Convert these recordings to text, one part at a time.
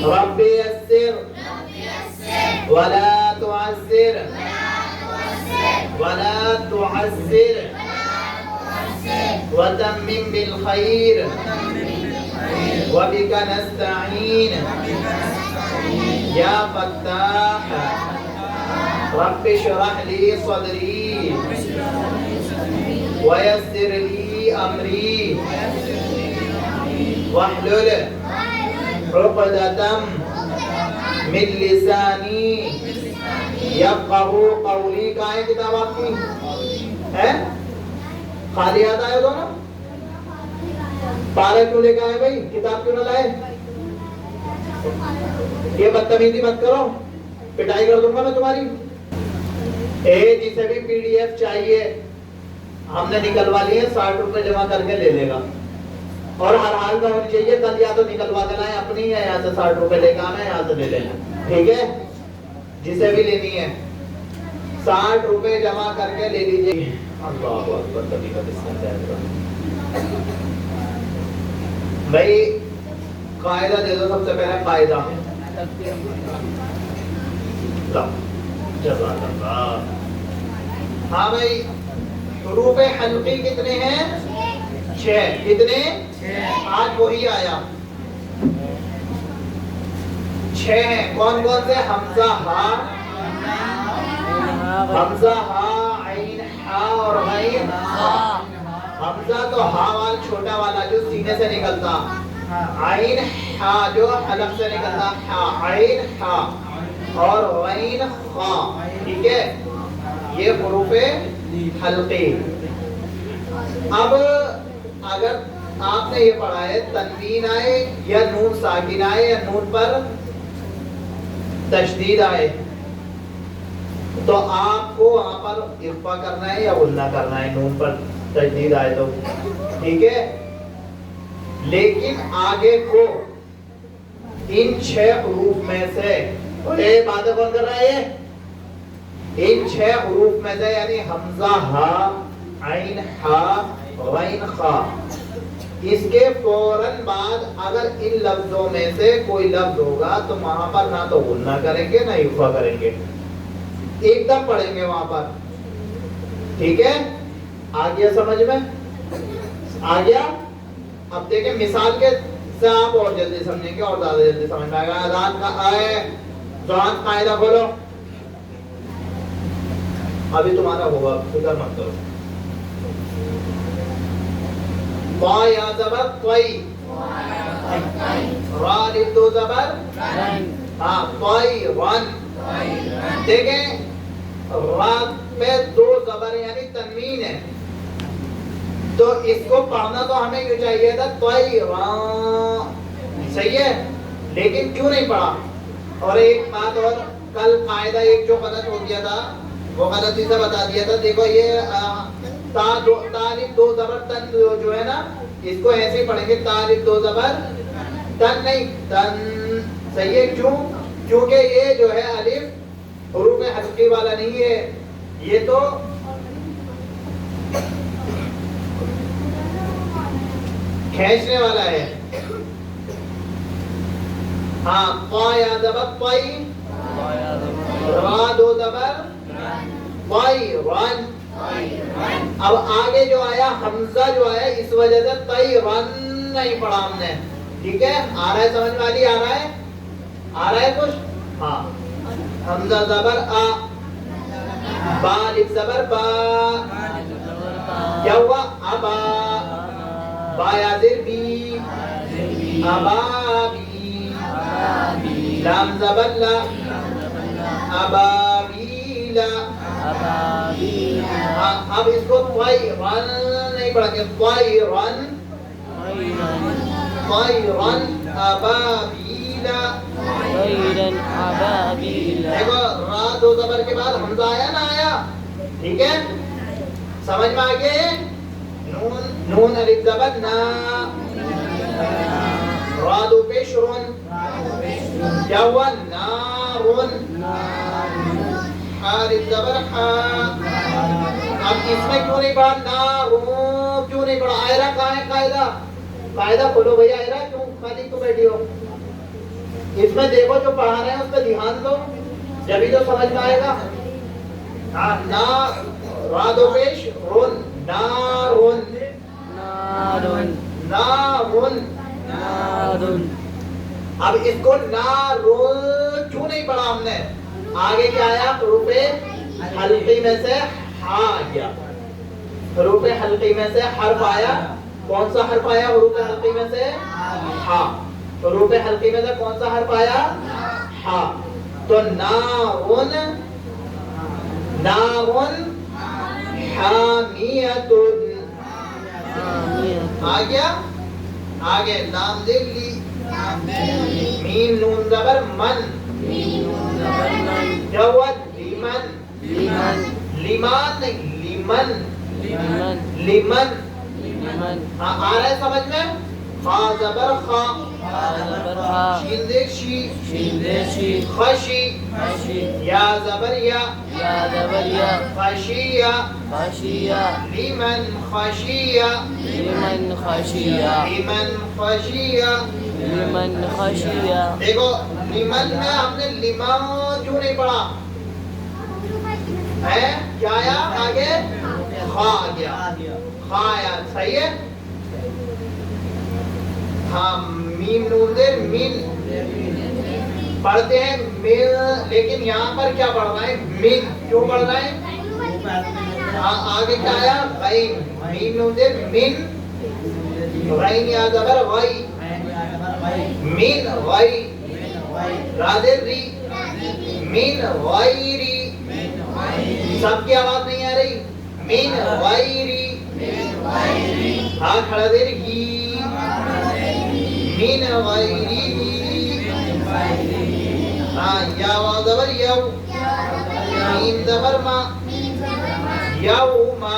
رب یسر ولا تعسر ولا تعسر وتمم بالخير وبك نستعين يا فتاح رب اشرح لي صدري ويسر لي أمري واحلل عقدة من لساني يفقهوا قولي. کہاں ہے کتاب آپ کی؟ ہے خالی ہاتھ آئے ہو نا؟ پارا کیوں لے کے آئے بھائی؟ کتاب کیوں نہ لائے؟ یہ بدتمیزی مت کرو، پٹائی کر دوں گا میں تمہاری. جسے بھی پی ڈی ایف چاہیے ہم نے نکلوا لی ہے، 60 روپے جمع کر کے لے لے گا. اور ہر حال میں ہونی چاہیے کل یا تو نکلوا کے لائیں اپنی، ہے یہاں سے 60 روپے لے کے آنا ہے، یہاں سے لے لینا. ٹھیک ہے؟ جسے بھی لینی ہے 60 روپے جمع کر کے لے لیجیے. اللہ اکبر. بھائی قاعدہ دے دو سب سے پہلے. قاعدہ جزاک اللہ. ہاں بھائی حروف حلقی کتنے ہیں؟ 6. کتنے؟ آج وہی آیا 6 ہیں. کون کون سے؟ حمزہ ہا، حمزہ ہا، عین ہا اور غین ہا. حمزہ تو ہا والا چھوٹا والا جو سینے سے نکلتا، عین ہا جو حلق سے نکلتا، ہا عین ہا اور غین خا. ٹھیک ہے؟ یہ حروف حلقی. اب اگر آپ نے یہ پڑھا ہے تنوین آئے یا نون ساکن آئے یا نون پر تشدید آئے تو آپ کو وہاں پر اخفا کرنا ہے یا غنہ کرنا ہے. نون پر تشدید آئے تو ٹھیک ہے، لیکن آگے کو ان 6 حروف میں سے باتیں کون کر رہا ہے؟ ان 6 حروف میں سے یعنی حمزہ ہا، عین ہا، غین خا، اس کے فوراً بعد اگر ان لفظوں میں سے کوئی لفظ ہوگا تو وہاں پر نہ تو غنہ کریں گے نہ اخفا کریں گے، ایک دم پڑھیں گے وہاں پر. ٹھیک ہے؟ آ گیا سمجھ میں؟ آ گیا؟ اب دیکھیں مثال کے سے آپ اور جلدی سمجھیں گے اور زیادہ جلدی سمجھ میں آئے گا. اذان کا آئے زبان قاعدہ کھولو. ابھی تمہارا ہوگا، فکر مت کرو. با یا زبر طی، را الف دو زبر ہاں طی رن. دیکھیں را پہ 2 زبر یعنی تنوین ہے تو اس کو پڑھنا تو ہمیں کیوں چاہیے تھا طی را. صحیح ہے، لیکن کیوں نہیں پڑھا؟ اور ایک بات اور، کل قاعدہ ایک جو غلط ہو گیا تھا وہ غلطی سے بتا دیا تھا. دیکھو یہ تالف 2 زبر تن جو ہے نا اس کو ایسے ہی پڑھیں گے، تالف 2 زبر تن نہیں تن. صحیح ہے؟ کیوں؟ کیونکہ یہ جو ہے الف حروف حلقی والا نہیں ہے، یہ تو کھینچنے والا ہے. ہاں قا یا زبر طی، را 2 زبر طی رن. اب آگے جو آیا حمزہ جو آیا اس وجہ سے طی رن نہیں پڑھا ہم نے. ٹھیک ہے؟ آ رہا ہے سمجھ میں؟ آ رہا ہے؟ آ رہا ہے کچھ؟ ہاں حمزہ زبر آ، با الف زبر با، کیا ہوا؟ ابا. با یا زیر بی، ابابی. لام زبر لا، ابابیلا. اب اس کو طی رن نہیں پڑھیں گے، طی رن، طی رن ابابیلا. دیکھو را 2 زبر کے بعد حمزہ آیا نہ آیا؟ ٹھیک ہے؟ سمجھ میں آگے؟ نون نون الف زبر نا، را 2 پیش رن، کیا ہوا؟ نارن. حا الف زبر حا. اب اس میں کیوں نہیں پڑھا نارو؟ کیوں نہیں پڑھا؟ آئرہ کہاں ہے قاعدہ؟ قاعدہ کھولو بھئی. آئرہ کیوں خالی کیوں بیٹھی ہو؟ اس میں دیکھو جو پڑھا رہے ہیں اس پہ دھیان دو، جبھی تو سمجھ میں آئے گا. ہاں نا را دو پیش رون، نارون نارون نارون. نارون. اب اس کو نارون کیوں نہیں پڑھا ہم نے؟ آگے کیا آیا؟ حروف حلقی میں سے ہا آیا. حروف حلقی میں سے حرف آیا. کون سا حرف آیا حروف حلقی میں سے؟ ہا. حروف حلقی میں سے کون سا حرف آیا؟ ہا. تو نارون، نارون حامیتن. آ گیا؟ آگے لام دے لی، میم نون زبر من، کیا ہوا؟ لیمن. لیمن. لیمان نہیں، لیمن. لیمن. لیمن. لیمن. آ رہا ہے سمجھ میں؟ خا زبر خا، زبر خا. شین زیر شی، شین زیر شی. خشی. خشی. یا زبر یا، یا زبر یا. خشیہ. خشیہ. لیمن خشیہ، لیمن خشیہ. لیمن خشیہ. لیمن خشیہ. دیکھو لیمن میں ہم نے لیما کیوں نہیں پڑھا ہے؟ کیا آیا آگے؟ خا آ گیا. خا آیا. صحیح ہے. ہاں میم نون دیر مین پڑھتے ہیں مل، لیکن یہاں پر کیا پڑھ رہا ہے؟ من. کیوں پڑھ رہا ہے؟ آگے کیا آیا؟ غین. میم نون دیر من، غین یا زبر غی، من غی. را دیر ری، من غیری. سب کی آواز نہیں آ رہی؟ من غیری. ہاں کھڑا دیر ہی، من غیری. ہاں یا واو زبر یو، میم زبر ما، یوما.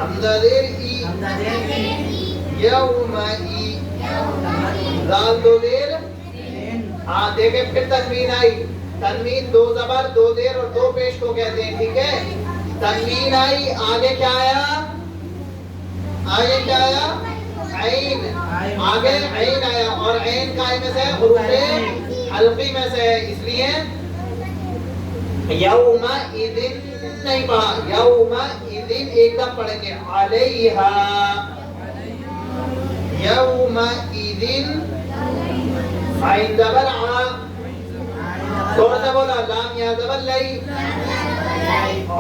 حمزہ دیر ای، یوما ای. زال دو دیر. ہاں دیکھیں پھر تنوین آئی. تنوین دو زبر دو دیر اور دو پیش کو کہتے ہیں. ٹھیک ہے. تنوین آئی. آگے کیا آیا؟ آگے کیا آیا؟ عین. آگے عین آیا اور عین کائے میں سے؟ حروف حلقی میں سے ہے. اس لیے یومئذ نہیں پڑھا. یومئذ ایک دم پڑھیں گے. علیہا. یومئذ. عین زبر ع، زور سے بولا. لام یا زبر لئی،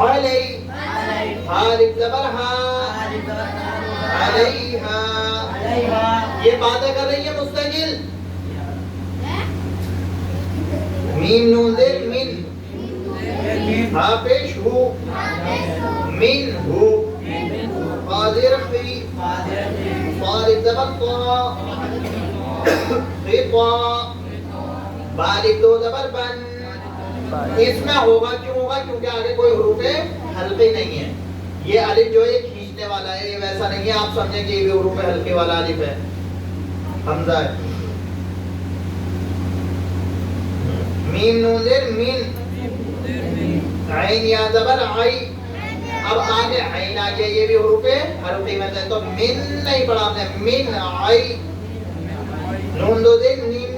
علی. الف زبر ہا، علیہا. یہ باتیں کر رہی ہے مستقل. میم نون دیر من، ہا پیش ہو، من ہو. قادر خی، قارب زبر قا، خطا. بالغ دو زبر بن. اس میں ہوگا کیوں ہوگا؟ کیونکہ آگے کوئی حروف حلقی نہیں ہے. یہ الف جو ہے کھینچنے والا ہے، یہ ویسا نہیں ہے آپ سمجھیں کہ یہ بھی حروف حلقے والا الف ہے. حمزہ ہے. میم نون زیر مین، عین یا زبر عی. اب آگے عین آ گیا. یہ بھی حروف حلقی میں سے. تو من نہیں پڑھا ہم نے. من عی. نون دو دیر نین،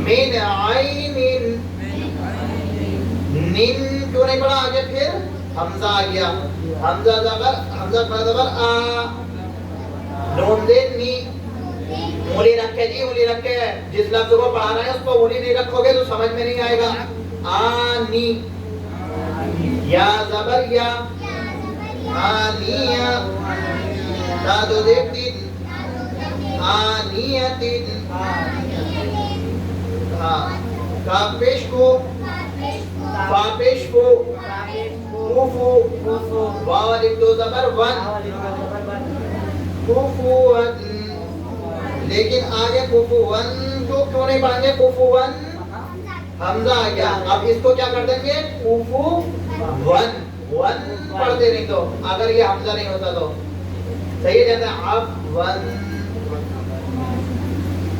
من عین. نین کیوں نہیں پڑھا؟ آگے پھر حمزہ آ گیا. حمزہ زبر، حمزہ کھڑا زبر آ. نون دے نی. انگلی رکھے جی، انگلی رکھے. جس لفظ کو پڑھا رہے ہیں اس کو انگلی نہیں رکھو گے تو سمجھ میں نہیں آئے گا. آنی. یا زبر یا، آنیہ. تا دو دیر تین، آنیتن. ہاں کاف پیش کو، فا پیش کو، کوفو. واو الف دو زبر ون، کوفوون. لیکن آگے کوفوون کو کیوں نہیں پڑھیں گے؟ کوفوون حمزہ آ گیا. اب اس کو کیا کر دیں گے؟ کوفوون. ون پڑھتے نہیں تو اگر یہ حمزہ نہیں ہوتا تو. صحیح کہتے ہیں آپ ون.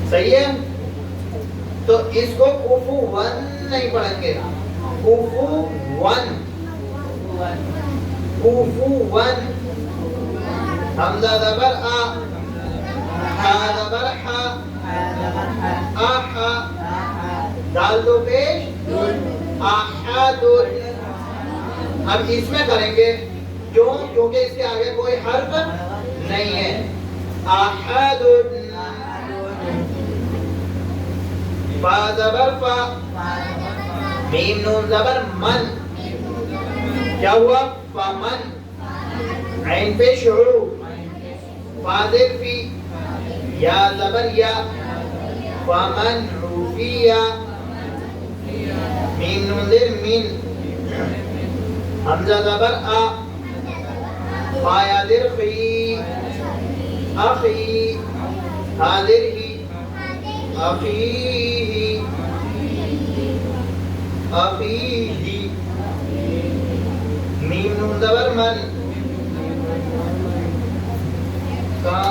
صحیح ہے. تو اس کو کوفوون نہیں پڑھیں گے. کوفوون. کوفوون. حمزہ زبر آ، ہا زبر حا، آہا دال دو پیش احد. اب اس میں کریں گے کیوں؟ کیونکہ اس کے آگے کوئی حرف نہیں ہے. احد فا زبر فا میم نون زبر من. کیا ہوا؟ فمن. عین پیش عو فا زیر فی یا زبر یا فمن عفیا. میم نون زیر من حمزہ زبر آ فا یا زیر خی اخی حاضر ہی اخیہ اخیہ. میم نون زبر من کا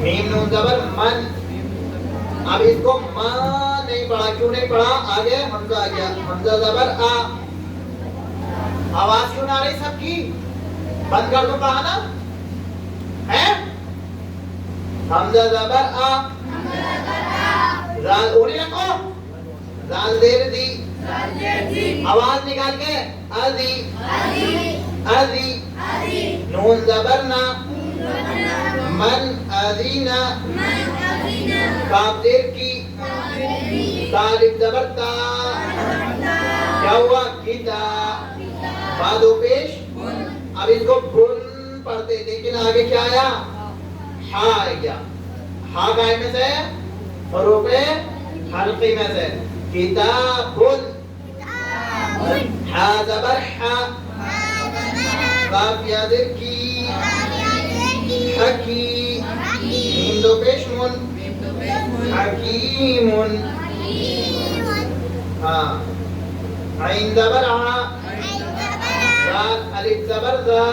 میم نون زبر من. اب اس کو ماں نہیں پڑھا. کیوں نہیں پڑھا؟ آگے حمزہ آ گیا. حمزہ زبر آ. آواز کیوں نہ آ رہی سب کی؟ بند کر دو پڑھانا ہے. حمزہ زبر آ زال اوڑی رکھو. زال دیر دی. آواز نکال کے ادی ادی. نون زبر نا من ادینا. کاف دیر کی. طالب زبر تا. کیا ہوا؟ کتا. بادو پیش. اب اس کو بن پڑھتے لیکن آگے کیا آیا؟ ہا آ گیا. ہا گائے میں سے حروف حلقی میں سے. کتابن. ہا زبر ہا. کاف یا زیر کی. حکی. میم دو پیش من حکیم. ہاں. عین زبر ع. الف زبر ذا.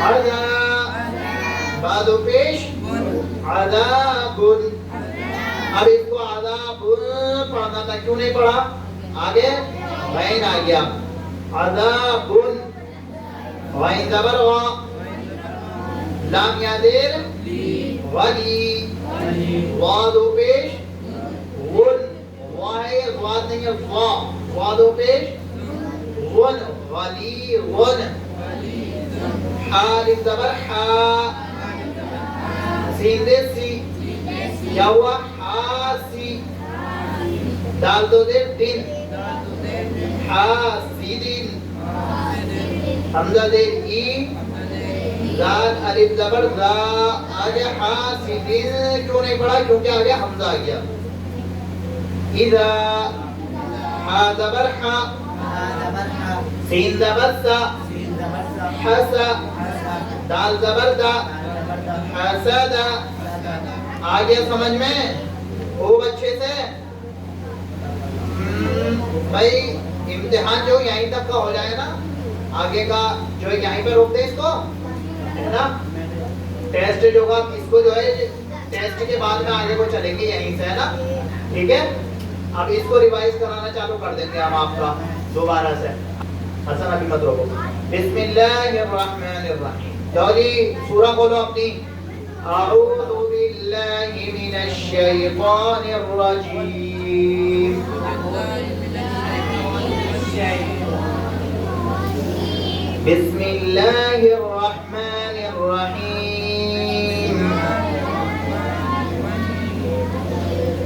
عذا. بعد پیش عذاب. اب اس کو عذاب پڑھنا تھا. کیوں نہیں پڑھا؟ آگے غین آ گیا. عذاب. غین زبر غا. لام یا زیر ولی. واد پیش ون. وا ہے واد نہیں ہے وا. واد پیش ون ولی ون. حالف زبر حا. سین دے سی. کیا ہوا؟ حاسی. دال دو دیر دن حاسدین. حمزہ دیر ای. زال الف زبر ذا. آگے حاسدین کیوں نہیں پڑھا؟ کیونکہ آگے حمزہ آ گیا. اذا حا زبر حا. سین زبر سا. حسا. دال زبر دا. حسدا. آگے سمجھ میں خوب اچھے سے. بھائی امتحان جو یہیں تک کا ہو جائے نا, آگے کا جو ہے یہیں پہ روک دیں اس کو, ہے نا. ٹیسٹ جو ہوگا اس کو جو ہے ٹیسٹ کے بعد میں آگے کو چلیں گے یہیں سے, ہے نا. ٹھیک ہے, اب اس کو ریوائز کرانا چالو کر دیں گے ہم آپ کا دوبارہ سے. حسن ابھی مت روکو. بسم اللہ الرحمن الرحیم. جاؤ جی سورہ کھولو اپنی. اعوذ باللہ من الشیطان الرجیم. بسم اللہ الرحمن الرحیم.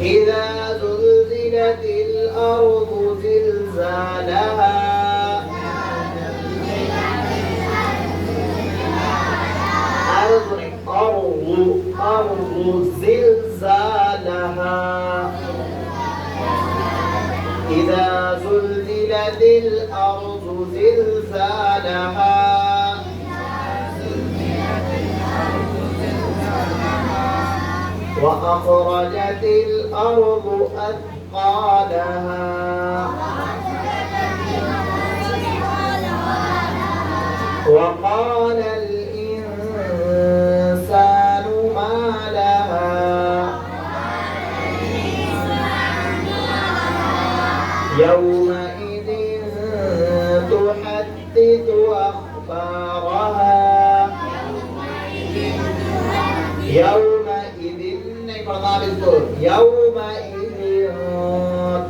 اذا زلزلت الارض زلزالها. أرض زلزالها. إذا زلزلت الأرض زلزالها. وأخرجت الأرض أثقالها. وقال الإنسان ما لها. يومئذ تحدث أخبارها يومئذ نہیں پڑھنا بالکل يومئذ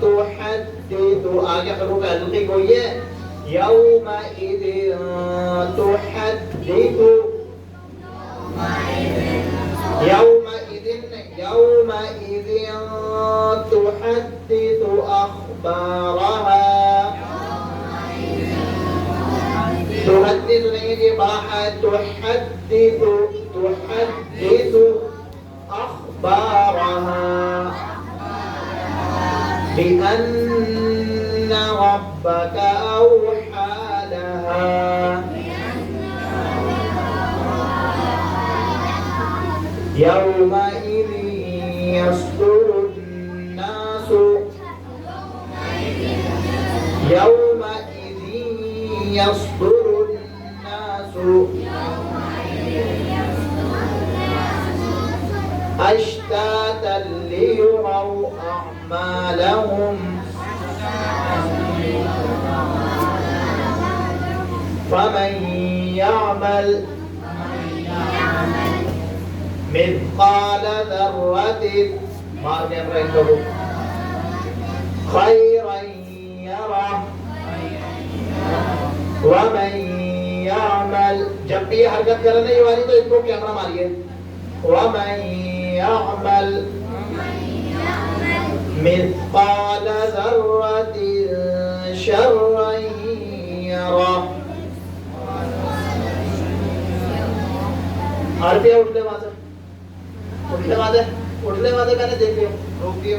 تحدث آگے حروف حلقی کوئی ہے يومئذ تحدث يومئذ تحدث أخبارها تحدث نہیں یہ بڑا ہے تحدث أخبارها بأن ربك أوحى لها يومئذ يصدر الناس يومئذ يصدر الناس أشتاتا ليروا أعمالهم فمن يعمل مثقال ذرة خيرا يره ومن يعمل جب بھی حرکت کرنے والی تو اس کو کیمرہ ماریے ومن يعمل مثقال ذرة شرا يره عربی اٹھنے وہاں سے میں نے دیکھ لیا روک دیا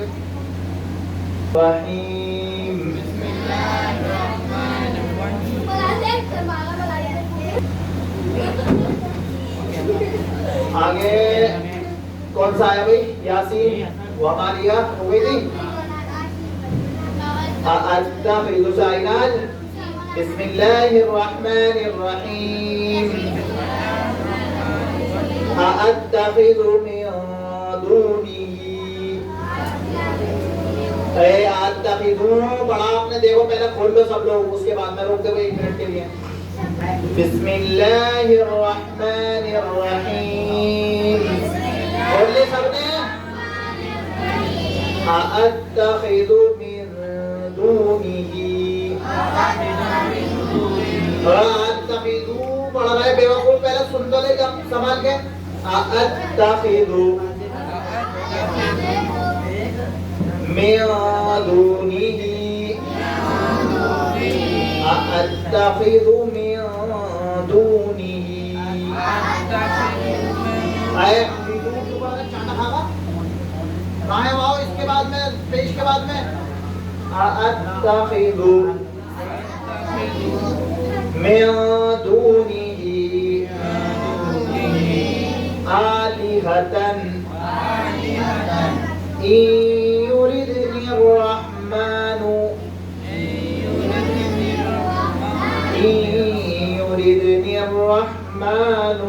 رحیم بسم اللہ الرحمن الرحیم آگے کون سا آیا بھائی یاسین ومالیہ ہو گئی تھی اتخذ سائنان بسم اللہ الرحمن الرحیم اتخذ من دونه اتخذوں پڑھا آپ نے دیکھو پہلے کھول لو سب لوگ اس کے بعد میں روک دے وہ 1 منٹ کے لیے بسم اللہ الرحمن الرحیم کھول لے سب نے اتخذ من دونه اتخذوں پڑھا رہا ہے بے وقوف پہلے سن تو لے جب سنبھال کے اتخذ من دونه اتخذ من دونه اے چاٹا کھاگا کہاں ہے واو اس کے بعد میں پیش کے بعد میں اتخذ من دونه آلهة إن يردني الرحمن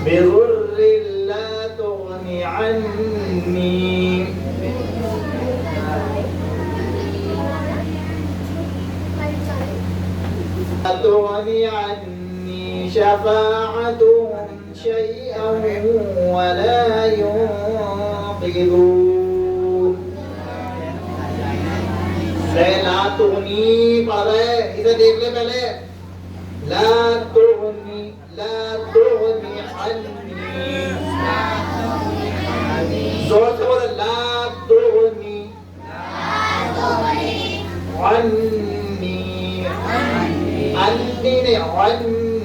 بضر لا تغن عني شفاعتهم شيئا ولا ينقذون لا تغنی پڑھ رہے اسے دیکھ لے پہلے لا تغنی عني زور سے بولے لا تغنی عني عني نے عني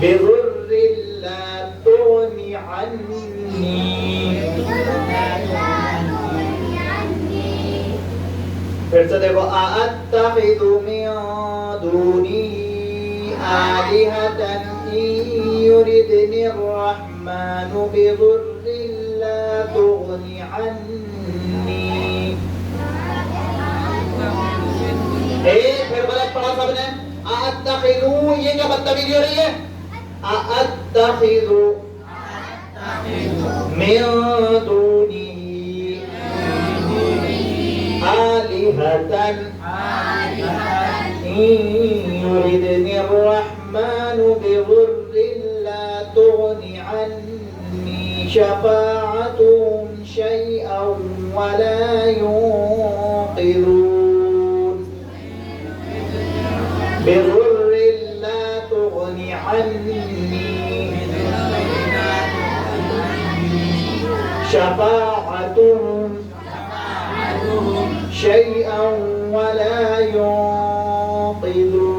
بضر لا تغني عني پھر سے دیکھو أأتخذ من دونه آلهة إن يردني الرحمن بضر لا تغني عني پھر غلط پڑھا سب نے أأتخذ یہ کیا بدتمیزی ہو رہی ہے أأتخذ من دونه إن يردني الرحمن بضر لا تغن عني شفاعتهم شيئا ولا ينقذون بضر لا تغن عني شفاعتهم شيئا ولا ينقذون.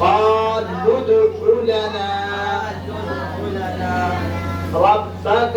قالوا ادع لنا ربك.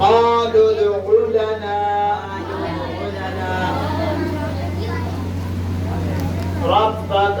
قالوا ادع لنا ربك.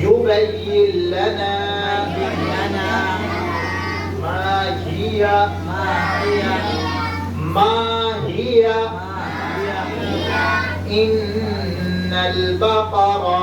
يبين لنا ما هي إن البقرة.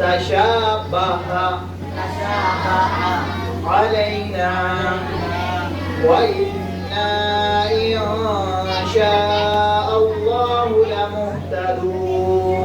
تشابه علينا وإنا إن شاء الله لمهتدون.